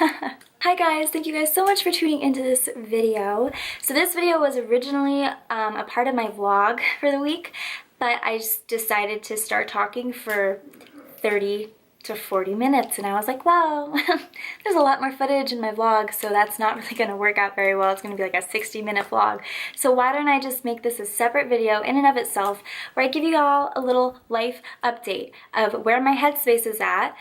Hi guys, thank you guys so much for tuning into this video. So this video was originally a part of my vlog for the week, but I just decided to start talking for 30 to 40 minutes and I was like, wow, there's a lot more footage in my vlog, so that's not really gonna work out very well. It's gonna be like a 60-minute vlog. So why don't I just make this a separate video in and of itself where I give you all a little life update of where my headspace is at,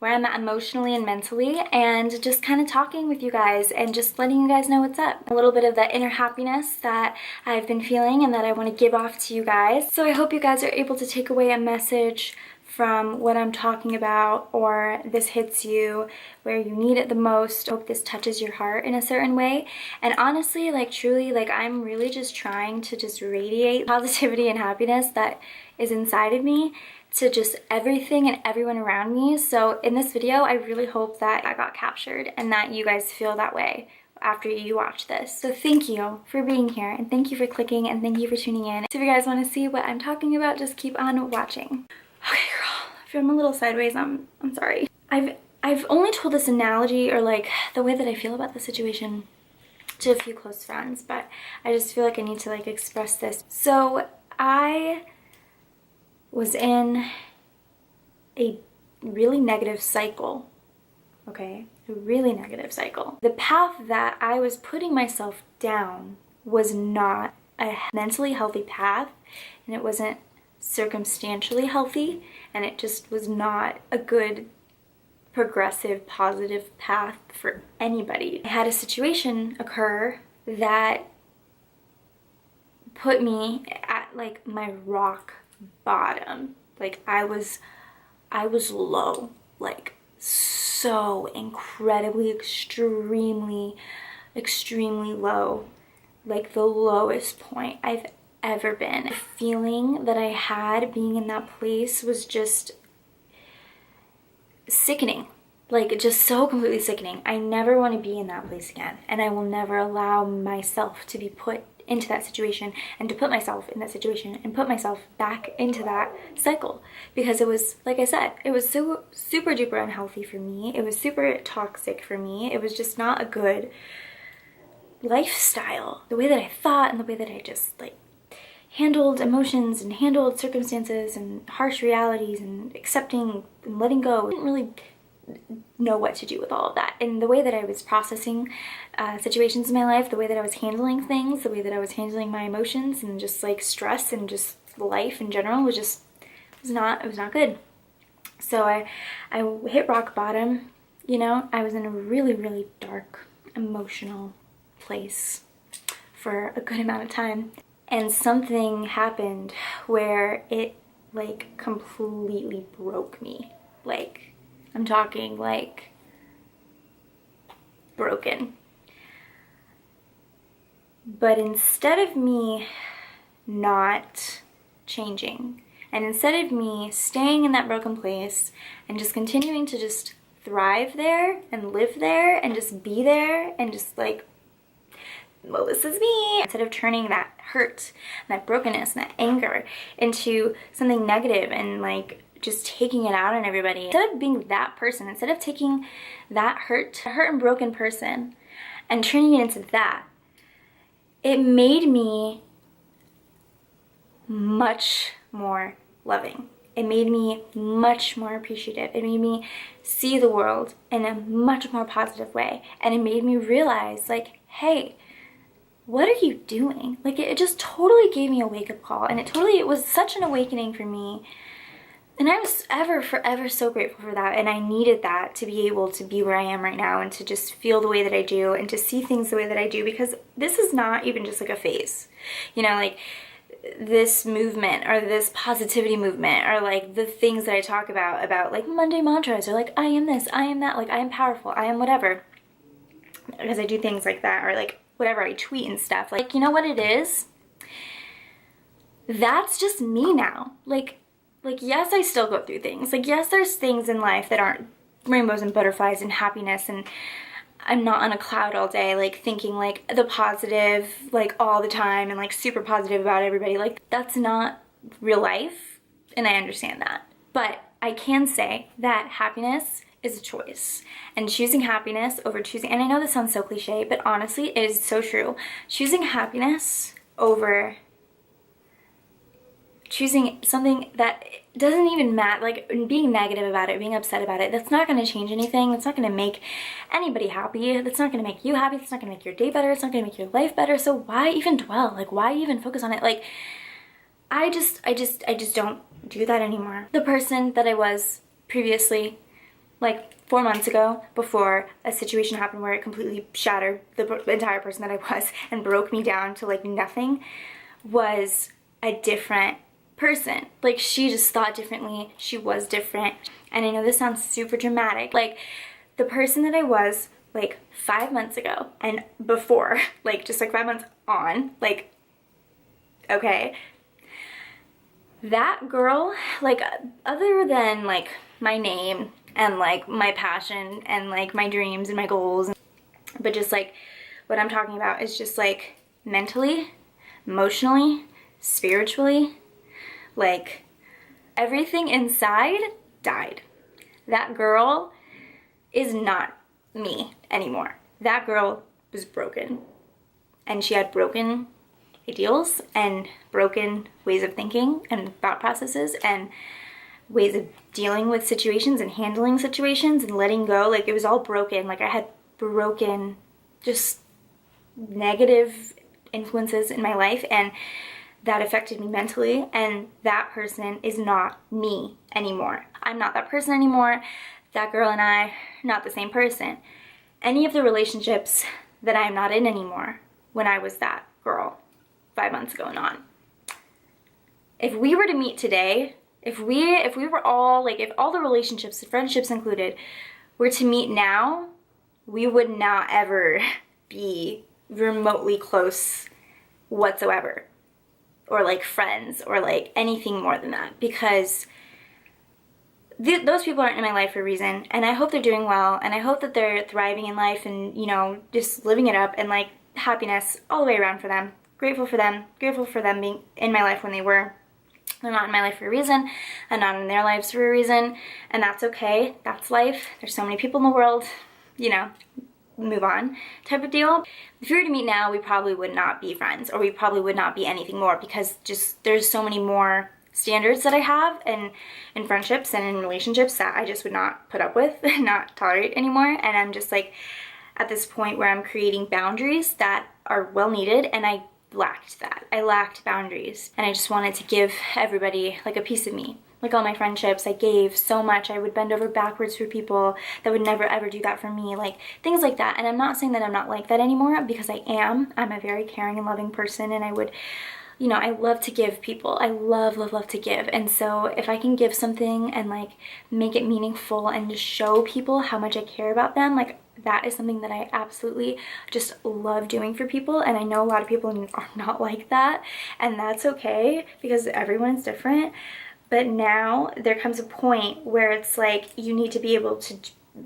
where I'm at emotionally and mentally, and just kind of talking with you guys and just letting you guys know what's up. A little bit of that inner happiness that I've been feeling and that I want to give off to you guys. So I hope you guys are able to take away a message from what I'm talking about, or this hits you where you need it the most. I hope this touches your heart in a certain way. And honestly, like truly, like I'm really just trying to just radiate positivity and happiness that is inside of me to just everything and everyone around me. So in this video, I really hope that I got captured and that you guys feel that way after you watch this. So thank you for being here, and thank you for clicking, and thank you for tuning in. So if you guys want to see what I'm talking about, just keep on watching. Okay, girl, if I'm a little sideways, I'm sorry. I've only told this analogy, or like the way that I feel about the situation, to a few close friends, but I just feel like I need to like express this. So I was in a really negative cycle, okay? A really negative cycle. The path that I was putting myself down was not a mentally healthy path, and it wasn't circumstantially healthy, and it just was not a good, progressive, positive path for anybody. I had a situation occur that put me at like my rock bottom. Like I was low, like so incredibly, extremely low, like the lowest point I've ever been. The feeling that I had being in that place was just sickening, like just so completely sickening. I never want to be in that place again, and I will never allow myself to be put into that situation and to put myself in that situation and put myself back into that cycle, because it was, like I said, it was so super duper unhealthy for me. It was super toxic for me. It was just not a good lifestyle. The way that I thought and the way that I just like handled emotions and handled circumstances and harsh realities and accepting and letting go. I didn't really know what to do with all of that. And the way that I was processing situations in my life, the way that I was handling things, the way that I was handling my emotions and just like stress and just life in general was not good. So I hit rock bottom, you know. I was in a really dark emotional place for a good amount of time. And something happened where it like completely broke me. Like, I'm talking like broken. But instead of me not changing, and instead of me staying in that broken place and just continuing to just thrive there and live there and just be there and just like, well, this is me. Instead of turning that hurt, and that brokenness, and that anger into something negative and like just taking it out on everybody, instead of being that person, instead of taking that hurt and broken person and turning it into that, it made me much more loving. It made me much more appreciative. It made me see the world in a much more positive way. And it made me realize, like, hey, what are you doing? Like, it just totally gave me a wake-up call, and it was such an awakening for me. And I was forever so grateful for that, and I needed that to be able to be where I am right now and to just feel the way that I do and to see things the way that I do, because this is not even just like a phase. You know, like this movement or this positivity movement or like the things that I talk about like Monday mantras or like I am this, I am that, like I am powerful, I am whatever. Because I do things like that, or like whatever I tweet and stuff. Like, you know what it is? That's just me now. Like yes, I still go through things. Like yes, there's things in life that aren't rainbows and butterflies and happiness, and I'm not on a cloud all day like thinking like the positive like all the time and like super positive about everybody. Like that's not real life, and I understand that. But I can say that happiness is a choice. And choosing happiness over choosing, and I know this sounds so cliche, but honestly, it is so true. Choosing happiness over choosing something that doesn't even matter, like being negative about it, being upset about it, that's not going to change anything. That's not going to make anybody happy. That's not going to make you happy. That's not going to make your day better. It's not going to make your life better. So why even dwell? Like, why even focus on it? Like, I just don't do that anymore. The person that I was previously, like 4 months ago, before a situation happened where it completely shattered the entire person that I was and broke me down to like nothing, was a different person. Like, she just thought differently. She was different. And I know this sounds super dramatic. Like, the person that I was like 5 months ago and before, like just like 5 months on, like, okay, that girl, like, other than like my name and like my passion and like my dreams and my goals, but just like what I'm talking about is just like mentally, emotionally, spiritually, like everything inside died. That girl is not me anymore. That girl was broken, and she had broken ideals and broken ways of thinking and thought processes and ways of dealing with situations and handling situations and letting go. Like, it was all broken. Like, I had broken, just negative influences in my life, and that affected me mentally, and that person is not me anymore. I'm not that person anymore. That girl and I are not the same person. Any of the relationships that I'm not in anymore when I was that girl 5 months ago and on. If we were to meet today, if we were all, like, if all the relationships, friendships included, were to meet now, we would not ever be remotely close whatsoever, or like friends, or like anything more than that, because those people aren't in my life for a reason, and I hope they're doing well, and I hope that they're thriving in life and, you know, just living it up, and like happiness all the way around for them. Grateful for them being in my life when they were. They're not in my life for a reason. I'm not in their lives for a reason, and that's okay. That's life. There's so many people in the world, you know, move on type of deal. If we were to meet now, we probably would not be friends, or we probably would not be anything more, because just there's so many more standards that I have in friendships and in relationships that I just would not put up with and not tolerate anymore. And I'm just like at this point where I'm creating boundaries that are well needed, and I lacked that. I lacked boundaries, and I just wanted to give everybody like a piece of me. Like, all my friendships, I gave so much. I would bend over backwards for people that would never ever do that for me, like things like that. And I'm not saying that I'm not like that anymore, because I am. I'm a very caring and loving person, and I would, you know, I love to give people. I love to give. And so if I can give something and like make it meaningful and just show people how much I care about them, like, that is something that I absolutely just love doing for people. And I know a lot of people are not like that, and that's okay, because everyone's different. But now there comes a point where it's like you need to be able to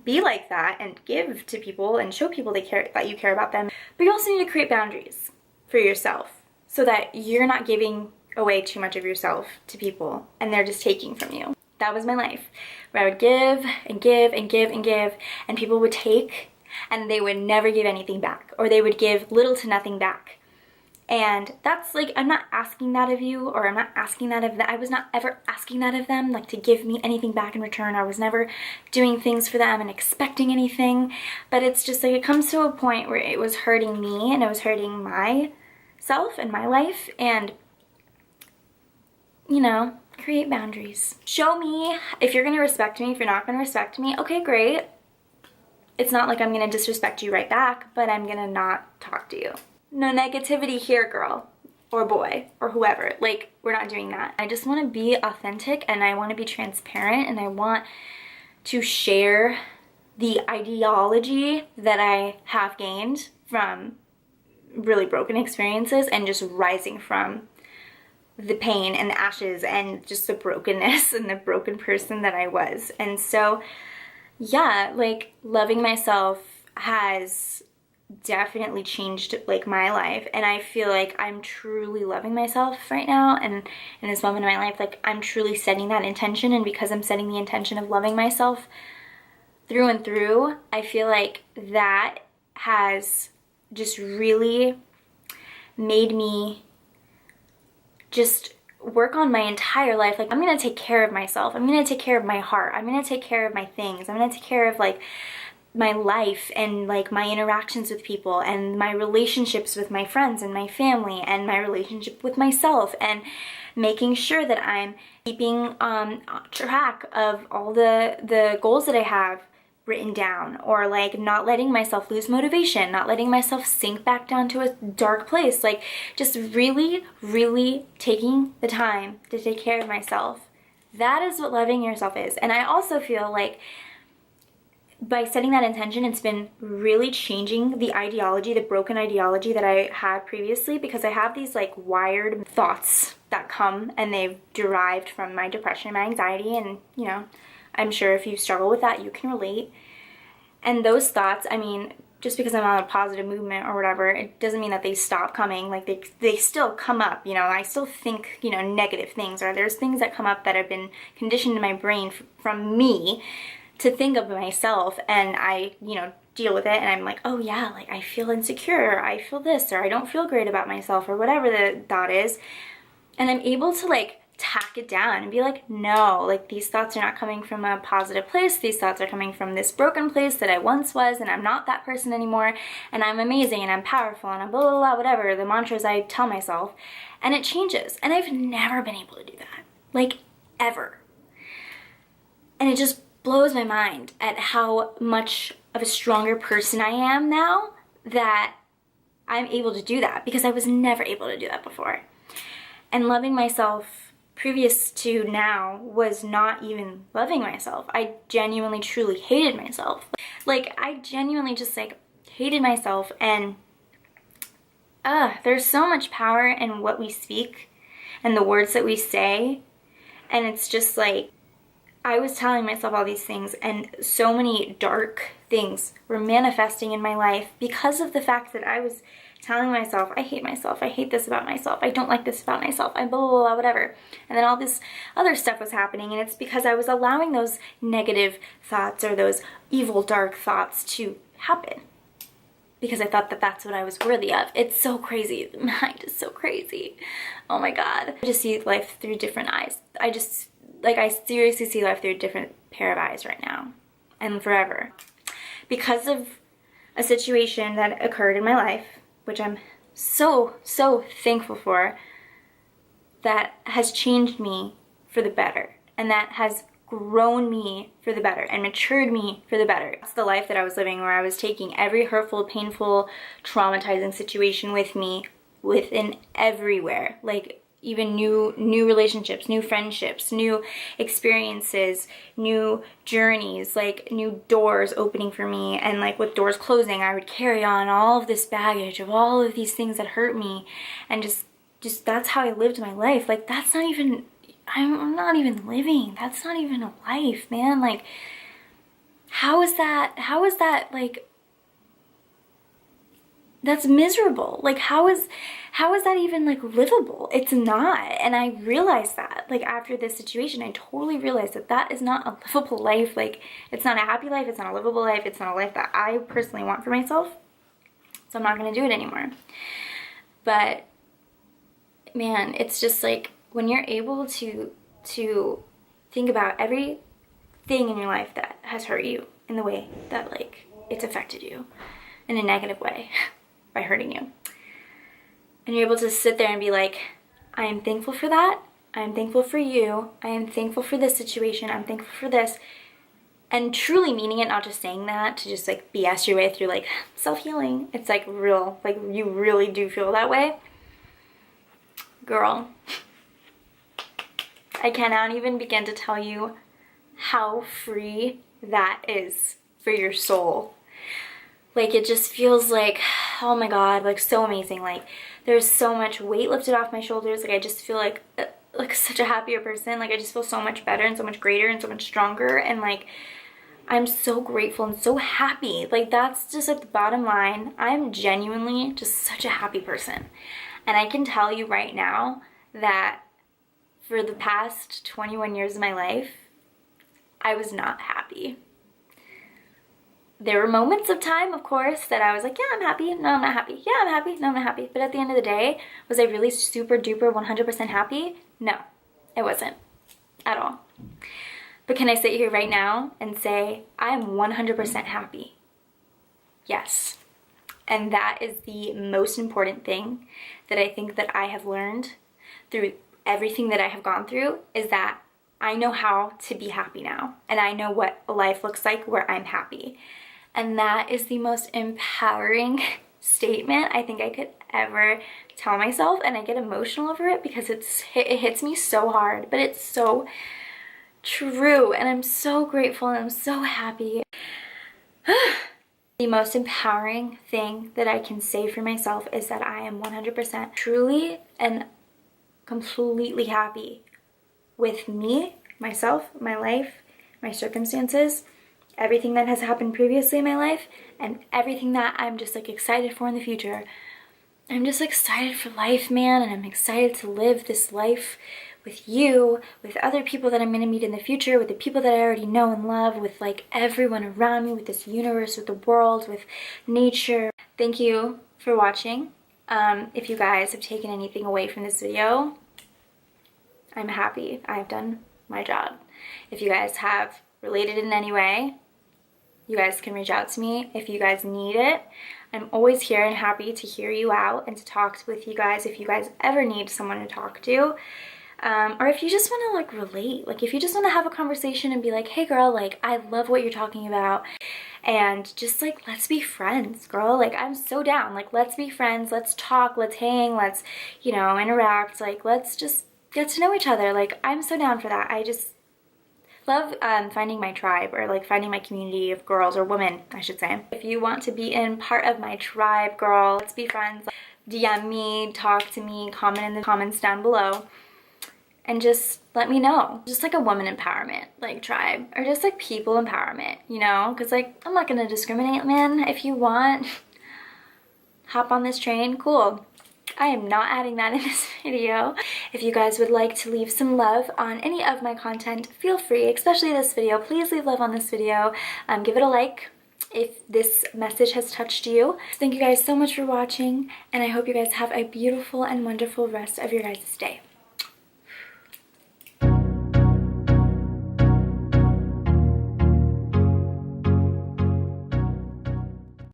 be like that and give to people and show people that you care about them. But you also need to create boundaries for yourself, so that you're not giving away too much of yourself to people and they're just taking from you. That was my life, where I would give and give and give and give, and people would take and they would never give anything back, or they would give little to nothing back. And that's like, I'm not asking that of you, or I'm not asking that of them. I was not ever asking that of them, like to give me anything back in return. I was never doing things for them and expecting anything. But it's just like, it comes to a point where it was hurting me, and it was hurting myself and my life. And, you know, create boundaries. Show me if you're gonna respect me. If you're not gonna respect me, okay, great. It's not like I'm gonna disrespect you right back, but I'm gonna not talk to you. No negativity here, girl, or boy, or whoever. Like, we're not doing that. I just want to be authentic, and I want to be transparent, and I want to share the ideology that I have gained from really broken experiences, and just rising from the pain and the ashes and just the brokenness and the broken person that I was. And so, yeah, like, loving myself has definitely changed like my life, and I feel like I'm truly loving myself right now, and in this moment in my life, like, I'm truly setting that intention. And because I'm setting the intention of loving myself, through and through, I feel like that has just really made me just work on my entire life. Like, I'm gonna take care of myself. I'm gonna take care of my heart. I'm gonna take care of my things. I'm gonna take care of like my life and like my interactions with people and my relationships with my friends and my family and my relationship with myself, and making sure that I'm keeping track of all the goals that I have written down, or like not letting myself lose motivation, not letting myself sink back down to a dark place. Like, just really, really taking the time to take care of myself. That is what loving yourself is. And I also feel like by setting that intention, it's been really changing the ideology, the broken ideology that I had previously, because I have these like wired thoughts that come and they've derived from my depression and my anxiety, and you know, I'm sure if you struggle with that, you can relate. And those thoughts, I mean, just because I'm on a positive movement or whatever, it doesn't mean that they stop coming. Like, they still come up, you know. I still think, you know, negative things, or there's things that come up that have been conditioned in my brain from me to think of myself, and I, you know, deal with it, and I'm like, oh yeah, like I feel insecure, I feel this, or I don't feel great about myself, or whatever the thought is. And I'm able to like tack it down and be like, no, like these thoughts are not coming from a positive place. These thoughts are coming from this broken place that I once was, and I'm not that person anymore, and I'm amazing, and I'm powerful, and I'm blah, blah, blah, whatever, the mantras I tell myself. And it changes. And I've never been able to do that. Like, ever. And it just blows my mind at how much of a stronger person I am now that I'm able to do that, because I was never able to do that before. And loving myself previous to now was not even loving myself. I genuinely, truly hated myself. Like, I genuinely just like hated myself. And there's so much power in what we speak and the words that we say. And it's just like, I was telling myself all these things, and so many dark things were manifesting in my life because of the fact that I was telling myself, I hate myself, I hate this about myself, I don't like this about myself, I blah, blah, blah, whatever. And then all this other stuff was happening, and it's because I was allowing those negative thoughts or those evil, dark thoughts to happen, because I thought that that's what I was worthy of. It's so crazy. The mind is so crazy. Oh my God. I just see life through different eyes. I seriously see life through a different pair of eyes right now and forever. Because of a situation that occurred in my life, which I'm so, so thankful for, that has changed me for the better, and that has grown me for the better and matured me for the better. That's the life that I was living, where I was taking every hurtful, painful, traumatizing situation with me within everywhere. Like, even new relationships, new friendships, new experiences, new journeys, like new doors opening for me. And like with doors closing, I would carry on all of this baggage of all of these things that hurt me. And just that's how I lived my life. Like, that's not even, I'm not even living. That's not even a life, man. Like, how is that like, that's miserable. Like, how is that even like livable? It's not. And I realized that, like, after this situation, I totally realized that that is not a livable life. Like, it's not a happy life, it's not a livable life, it's not a life that I personally want for myself. So I'm not gonna do it anymore. But man, it's just like, when you're able to think about everything in your life that has hurt you in the way that like it's affected you in a negative way by hurting you, and you're able to sit there and be like, I am thankful for that, I am thankful for you, I am thankful for this situation, I'm thankful for this, and truly meaning it, not just saying that to just like BS your way through like self-healing. It's like real, like you really do feel that way. Girl, I cannot even begin to tell you how free that is for your soul. Like, it just feels like, oh my God, like so amazing. Like, there's so much weight lifted off my shoulders. Like, I just feel like such a happier person. Like, I just feel so much better and so much greater and so much stronger. And like, I'm so grateful and so happy. Like, that's just like the bottom line. I'm genuinely just such a happy person. And I can tell you right now that for the past 21 years of my life, I was not happy. there were moments of time, of course, that I was like, yeah, I'm happy. No, I'm not happy. Yeah, I'm happy. No, I'm not happy. But at the end of the day, was I really super duper 100% happy? No, I wasn't at all. But can I sit here right now and say, I'm 100% happy? Yes. And that is the most important thing that I think that I have learned through everything that I have gone through, is that I know how to be happy now. And I know what life looks like where I'm happy. And that is the most empowering statement I think I could ever tell myself. And I get emotional over it because it hits me so hard, but it's so true. And I'm so grateful and I'm so happy. The most empowering thing that I can say for myself is that I am 100% truly and completely happy with me, myself, my life, my circumstances, everything that has happened previously in my life, and everything that I'm just like excited for in the future. I'm just excited for life, man, and I'm excited to live this life with you, with other people that I'm going to meet in the future, with the people that I already know and love, with like everyone around me, with this universe, with the world, with nature. Thank you for watching. If you guys have taken anything away from this video, I'm happy. I've done my job. If you guys have related in any way, you guys can reach out to me if you guys need it. I'm always here and happy to hear you out and to talk with you guys if you guys ever need someone to talk to. Or if you just want to like relate, like if you just want to have a conversation and be like, hey girl, like I love what you're talking about, and just like let's be friends, girl. Like I'm so down. Like let's be friends, let's talk, let's hang, let's, you know, interact, like let's just get to know each other. Like I'm so down for that. I just love finding my tribe, or like finding my community of girls, or women I should say. If you want to be in part of my tribe, girl, let's be friends. DM me, talk to me, comment in the comments down below, and just let me know. Just like a woman empowerment like tribe, or just like people empowerment, you know, because like I'm not gonna discriminate, man. If you want, hop on this train, cool. I am not adding that in this video. If you guys would like to leave some love on any of my content, feel free, especially this video. Please leave love on this video. Give it a like if this message has touched you. Thank you guys so much for watching, and I hope you guys have a beautiful and wonderful rest of your guys' day.